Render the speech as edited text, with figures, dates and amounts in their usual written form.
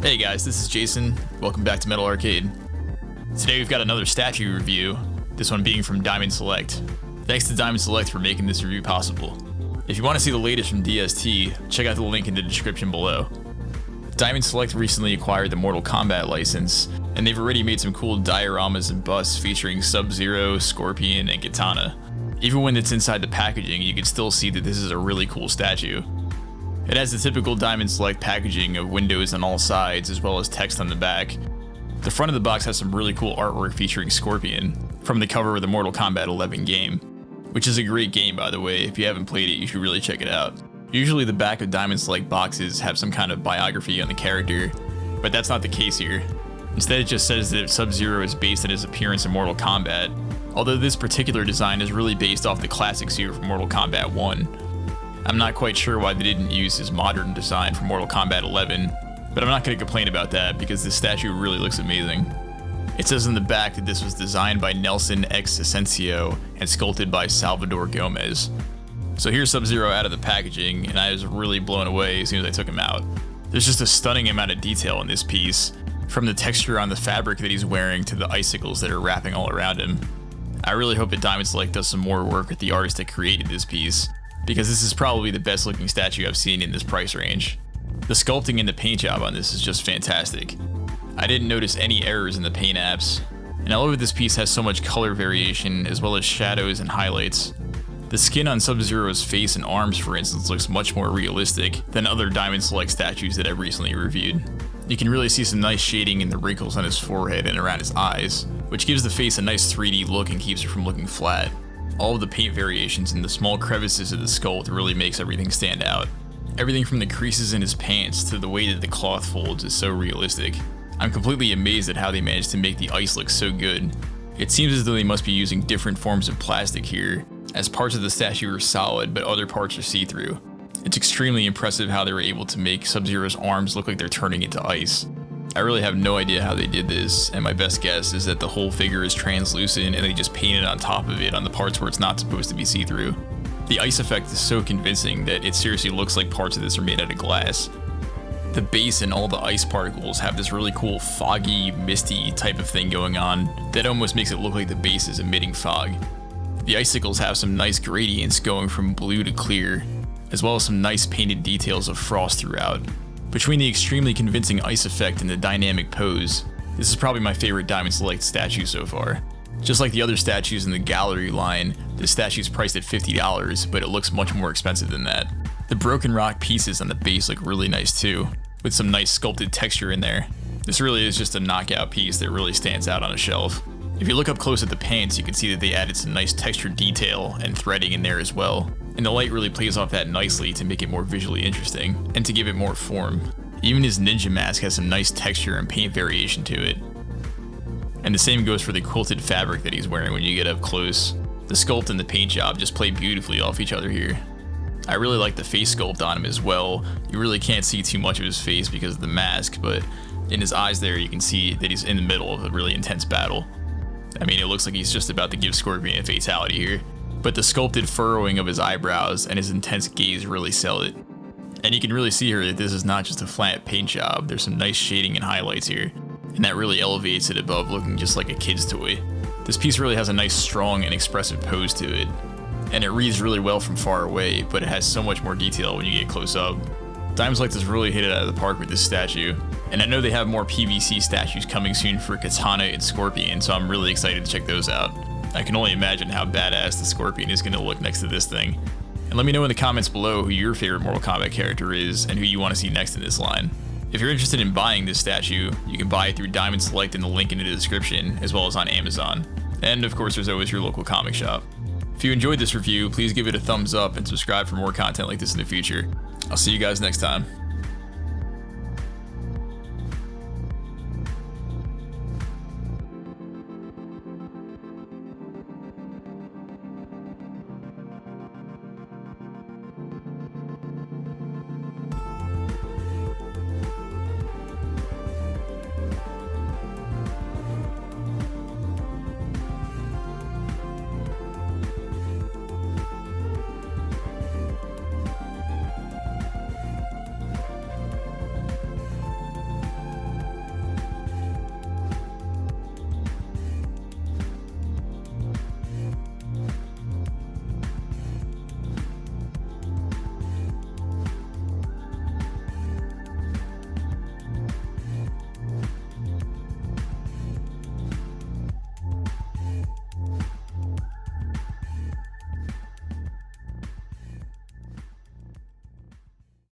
Hey guys, this is Jason. Welcome back to Metal Arcade. Today we've got another statue review, this one being from Diamond Select. Thanks to Diamond Select for making this review possible. If you want to see the latest from DST, check out the link in the description below. Diamond Select recently acquired the Mortal Kombat license, and they've already made some cool dioramas and busts featuring Sub-Zero, Scorpion, and Kitana. Even when it's inside the packaging, you can still see that this is a really cool statue. It has the typical Diamond Select packaging of windows on all sides as well as text on the back. The front of the box has some really cool artwork featuring Scorpion from the cover of the Mortal Kombat 11 game, which is a great game by the way. If you haven't played it, you should really check it out. Usually the back of Diamond Select boxes have some kind of biography on the character, but that's not the case here. Instead it just says that Sub-Zero is based on his appearance in Mortal Kombat, although this particular design is really based off the classic suit from Mortal Kombat 1. I'm not quite sure why they didn't use his modern design from Mortal Kombat 11, but I'm not going to complain about that because this statue really looks amazing. It says in the back that this was designed by Nelson X Asensio and sculpted by Salvador Gomez. So here's Sub-Zero out of the packaging, and I was really blown away as soon as I took him out. There's just a stunning amount of detail in this piece, from the texture on the fabric that he's wearing to the icicles that are wrapping all around him. I really hope that Diamond Select does some more work with the artist that created this piece, because this is probably the best looking statue I've seen in this price range. The sculpting and the paint job on this is just fantastic. I didn't notice any errors in the paint apps, and I love that this piece has so much color variation as well as shadows and highlights. The skin on Sub-Zero's face and arms, for instance, looks much more realistic than other Diamond Select statues that I've recently reviewed. You can really see some nice shading in the wrinkles on his forehead and around his eyes, which gives the face a nice 3D look and keeps it from looking flat. All of the paint variations and the small crevices of the sculpt really makes everything stand out. Everything from the creases in his pants to the way that the cloth folds is so realistic. I'm completely amazed at how they managed to make the ice look so good. It seems as though they must be using different forms of plastic here, as parts of the statue are solid but other parts are see-through. It's extremely impressive how they were able to make Sub-Zero's arms look like they're turning into ice. I really have no idea how they did this, and my best guess is that the whole figure is translucent and they just painted on top of it on the parts where it's not supposed to be see-through. The ice effect is so convincing that it seriously looks like parts of this are made out of glass. The base and all the ice particles have this really cool foggy, misty type of thing going on that almost makes it look like the base is emitting fog. The icicles have some nice gradients going from blue to clear, as well as some nice painted details of frost throughout. Between the extremely convincing ice effect and the dynamic pose, this is probably my favorite Diamond Select statue so far. Just like the other statues in the gallery line, this statue's priced at $50, but it looks much more expensive than that. The broken rock pieces on the base look really nice too, with some nice sculpted texture in there. This really is just a knockout piece that really stands out on a shelf. If you look up close at the pants, you can see that they added some nice textured detail and threading in there as well. And the light really plays off that nicely to make it more visually interesting, and to give it more form. Even his ninja mask has some nice texture and paint variation to it. And the same goes for the quilted fabric that he's wearing when you get up close. The sculpt and the paint job just play beautifully off each other here. I really like the face sculpt on him as well. You really can't see too much of his face because of the mask, but in his eyes there you can see that he's in the middle of a really intense battle. I mean, it looks like he's just about to give Scorpion a fatality here. But the sculpted furrowing of his eyebrows and his intense gaze really sell it. And you can really see here that this is not just a flat paint job, there's some nice shading and highlights here, and that really elevates it above looking just like a kid's toy. This piece really has a nice strong and expressive pose to it, and it reads really well from far away, but it has so much more detail when you get close up. Diamond Select has really hit it out of the park with this statue, and I know they have more PVC statues coming soon for Kitana and Scorpion, so I'm really excited to check those out. I can only imagine how badass the Scorpion is going to look next to this thing. And let me know in the comments below who your favorite Mortal Kombat character is and who you want to see next in this line. If you're interested in buying this statue, you can buy it through Diamond Select in the link in the description, as well as on Amazon. And of course, there's always your local comic shop. If you enjoyed this review, please give it a thumbs up and subscribe for more content like this in the future. I'll see you guys next time.